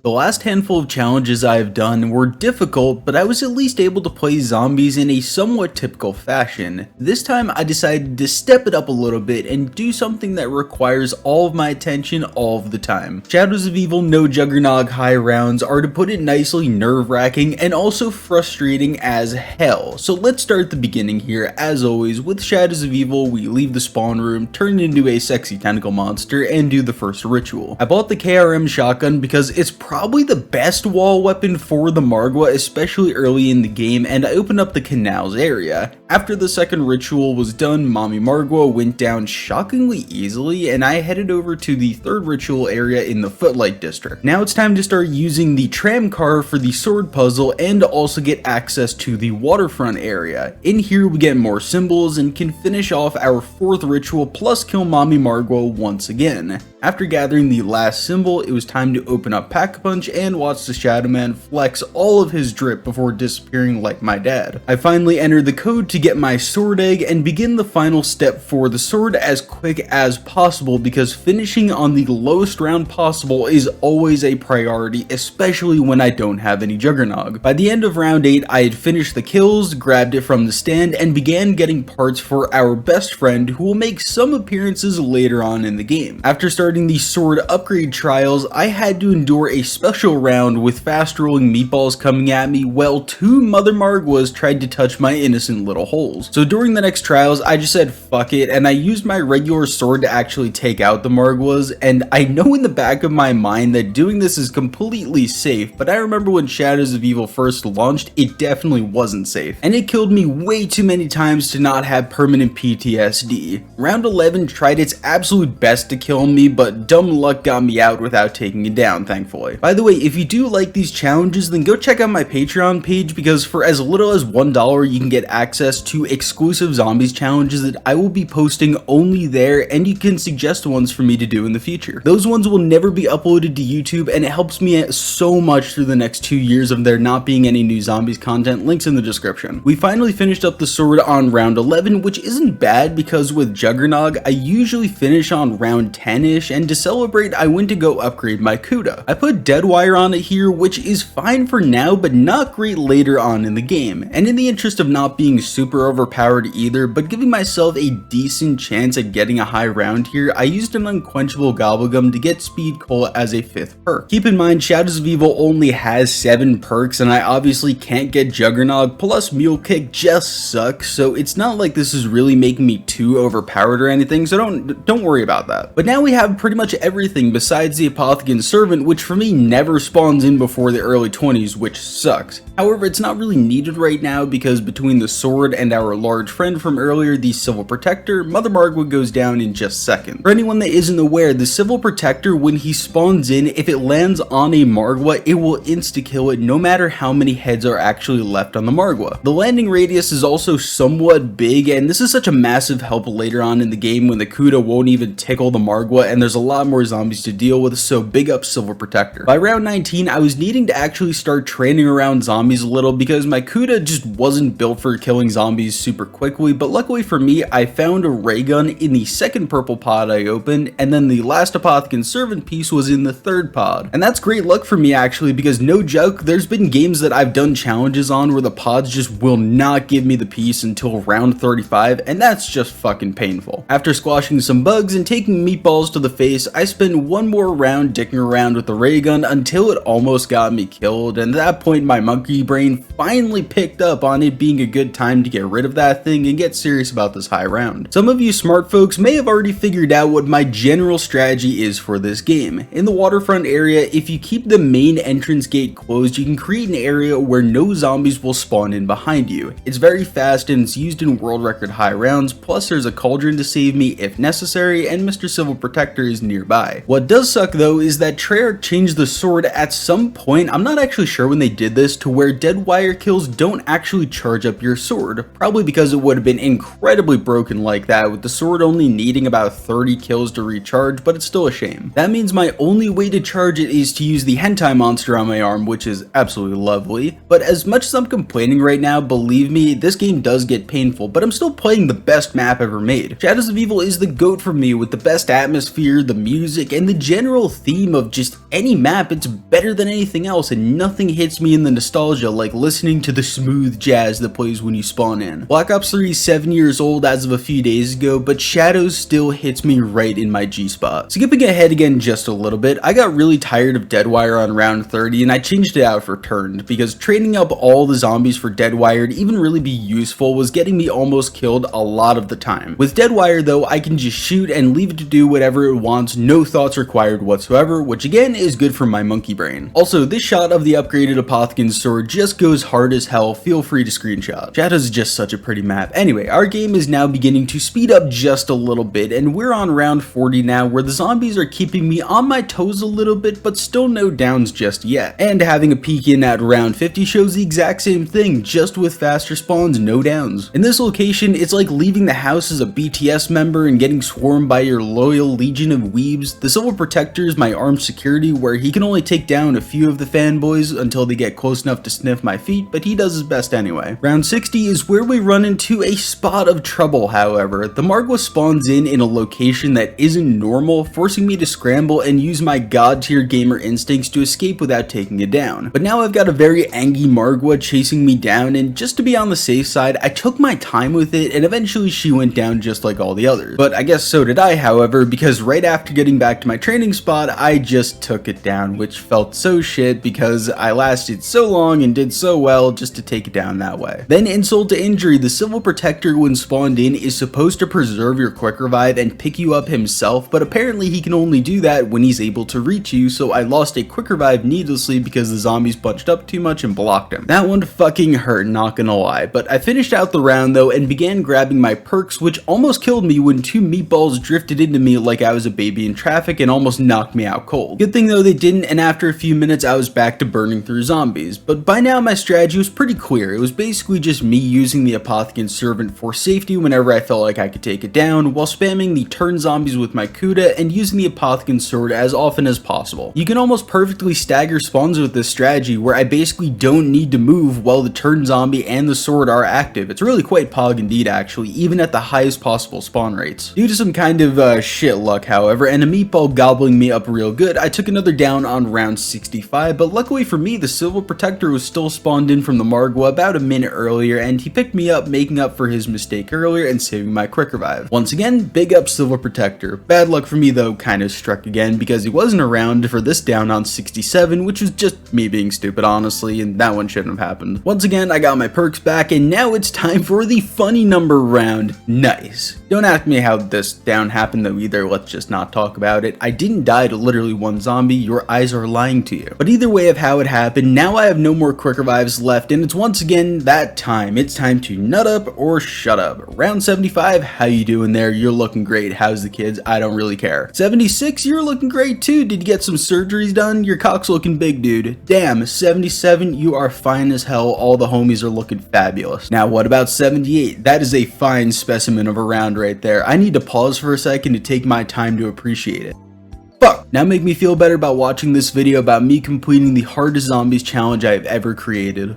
The last handful of challenges I have done were difficult, but I was at least able to play zombies in a somewhat typical fashion. This time I decided to step it up a little bit and do something that requires all of my attention all of the time. Shadows of Evil No Juggernog high rounds are, to put it nicely, nerve-wracking and also frustrating as hell. So let's start at the beginning here. As always, with Shadows of Evil, we leave the spawn room, turn into a sexy tentacle monster, and do the first ritual. I bought the KRM shotgun because it's probably the best wall weapon for the Margwa, especially early in the game, and I opened up the canals area. After the second ritual was done, Mommy Margwa went down shockingly easily, and I headed over to the third ritual area in the Footlight District. Now it's time to start using the tram car for the sword puzzle and also get access to the waterfront area. In here we get more symbols and can finish off our fourth ritual plus kill Mommy Margwa once again. After gathering the last symbol, it was time to open up Pack-a-Punch and watch the Shadow Man flex all of his drip before disappearing like my dad. I finally entered the code to get my sword egg and begin the final step for the sword as quick as possible, because finishing on the lowest round possible is always a priority, especially when I don't have any Juggernog. By the end of round 8, I had finished the kills, grabbed it from the stand, and began getting parts for our best friend, who will make some appearances later on in the game. After starting the sword upgrade trials, I had to endure a special round with fast rolling meatballs coming at me while two Mother Margwas tried to touch my innocent little holes. So during the next trials, I just said fuck it, and I used my regular sword to actually take out the Margwas. And I know in the back of my mind that doing this is completely safe, but I remember when Shadows of Evil first launched, it definitely wasn't safe, and it killed me way too many times to not have permanent PTSD. Round 11 tried its absolute best to kill me, but dumb luck got me out without taking it down, thankfully. By the way, if you do like these challenges, then go check out my Patreon page, because for as little as $1 you can get access to exclusive zombies challenges that I will be posting only there, and you can suggest ones for me to do in the future. Those ones will never be uploaded to YouTube, and it helps me so much through the next 2 years of there not being any new zombies content. Links in the description. We finally finished up the sword on round 11, which isn't bad because with Juggernog, I usually finish on round 10-ish, and to celebrate, I went to go upgrade my Cuda. I put dead wire on it here, which is fine for now, but not great later on in the game. And in the interest of not being super overpowered either, but giving myself a decent chance at getting a high round here, I used an unquenchable gobblegum to get Speed Coal as a 5th perk. Keep in mind, Shadows of Evil only has 7 perks, and I obviously can't get Juggernog, plus Mule Kick just sucks, so it's not like this is really making me too overpowered or anything, so don't worry about that. But now we have pretty much everything besides the Apothicon Servant, which for me never spawns in before the early 20s, which sucks. However, it's not really needed right now because between the sword and our large friend from earlier, the Civil Protector, Mother Margwa goes down in just seconds. For anyone that isn't aware, the Civil Protector, when he spawns in, if it lands on a Margwa, it will insta-kill it no matter how many heads are actually left on the Margwa. The landing radius is also somewhat big, and this is such a massive help later on in the game when the Cuda won't even tickle the Margwa and there's a lot more zombies to deal with, so big up Silver Protector. By round 19, I was needing to actually start training around zombies a little because my Cuda just wasn't built for killing zombies super quickly, but luckily for me, I found a ray gun in the second purple pod I opened, and then the last Apothicon Servant piece was in the third pod. And that's great luck for me actually, because no joke, there's been games that I've done challenges on where the pods just will not give me the piece until round 35, and that's just fucking painful. After squashing some bugs and taking meatballs to the face, I spent one more round dicking around with the ray gun until it almost got me killed, and at that point my monkey brain finally picked up on it being a good time to get rid of that thing and get serious about this high round. Some of you smart folks may have already figured out what my general strategy is for this game. In the waterfront area, if you keep the main entrance gate closed, you can create an area where no zombies will spawn in behind you. It's very fast and it's used in world record high rounds, plus there's a cauldron to save me if necessary, and Mr. Civil Protector is nearby. What does suck though is that Treyarch changed the sword at some point, I'm not actually sure when they did this, to where dead wire kills don't actually charge up your sword, probably because it would have been incredibly broken like that, with the sword only needing about 30 kills to recharge, but it's still a shame. That means my only way to charge it is to use the hentai monster on my arm, which is absolutely lovely. But as much as I'm complaining right now, believe me, this game does get painful, but I'm still playing the best map ever made. Shadows of Evil is the GOAT for me, with the best atmosphere, the music, and the general theme of just any map map, it's better than anything else, and nothing hits me in the nostalgia like listening to the smooth jazz that plays when you spawn in. Black Ops 3 is 7 years old as of a few days ago, but Shadows still hits me right in my G-spot. Skipping ahead again just a little bit, I got really tired of Deadwire on round 30 and I changed it out for Turned, because training up all the zombies for Deadwire to even really be useful was getting me almost killed a lot of the time. With Deadwire though, I can just shoot and leave it to do whatever it wants, no thoughts required whatsoever, which again is good for my monkey brain. Also, this shot of the upgraded Apothecan's sword just goes hard as hell, feel free to screenshot. Shadows is just such a pretty map. Anyway, our game is now beginning to speed up just a little bit, and we're on round 40 now, where the zombies are keeping me on my toes a little bit, but still no downs just yet. And having a peek in at round 50 shows the exact same thing, just with faster spawns, no downs. In this location, it's like leaving the house as a BTS member and getting swarmed by your loyal legion of weebs. The Civil Protector is my armed security, where he can only take down a few of the fanboys until they get close enough to sniff my feet, but he does his best anyway. Round 60 is where we run into a spot of trouble, however. The Margwa spawns in a location that isn't normal, forcing me to scramble and use my god tier gamer instincts to escape without taking it down. But now I've got a very angry Margwa chasing me down, and just to be on the safe side, I took my time with it, and eventually she went down just like all the others. But I guess so did I, however, because right after getting back to my training spot, I just took it down, which felt so shit because I lasted so long and did so well just to take it down that way. Then insult to injury, the Civil Protector when spawned in is supposed to preserve your quick revive and pick you up himself, but apparently he can only do that when he's able to reach you, so I lost a quick revive needlessly because the zombies bunched up too much and blocked him. That one fucking hurt, not gonna lie, but I finished out the round though and began grabbing my perks, which almost killed me when two meatballs drifted into me like I was a baby in traffic and almost knocked me out cold. Good thing though they didn't, and after a few minutes I was back to burning through zombies. But by now my strategy was pretty clear. It was basically just me using the Apothecan's Servant for safety whenever I felt like I could take it down, while spamming the turn zombies with my Cuda and using the Apothecan's Sword as often as possible. You can almost perfectly stagger spawns with this strategy, where I basically don't need to move while the turn zombie and the sword are active. It's really quite pog indeed actually, even at the highest possible spawn rates. Due to some kind of shit luck however, and a meatball gobbling me up real good, I took another down on round 65, but luckily for me, the Civil Protector was still spawned in from the Margwa about a minute earlier, and he picked me up, making up for his mistake earlier and saving my quick revive. Once again, big up Civil Protector. Bad luck for me though kind of struck again, because he wasn't around for this down on 67, which was just me being stupid honestly, and that one shouldn't have happened. Once again, I got my perks back, and now it's time for the funny number round. Nice. Don't ask me how this down happened though either, let's just not talk about it. I didn't die to literally one zombie, your eyes are lying to you. But either way of how it happened, now I have no more quick revives left, and it's once again that time. It's time to nut up or shut up. Round 75, how you doing there? You're looking great. How's the kids? I don't really care. 76, you're looking great too. Did you get some surgeries done? Your cock's looking big, dude. Damn, 77, you are fine as hell. All the homies are looking fabulous. Now what about 78? That is a fine specimen of a round right there. I need to pause for a second to take my time to appreciate it. Fuck! Now make me feel better about watching this video about me completing the hardest zombies challenge I have ever created.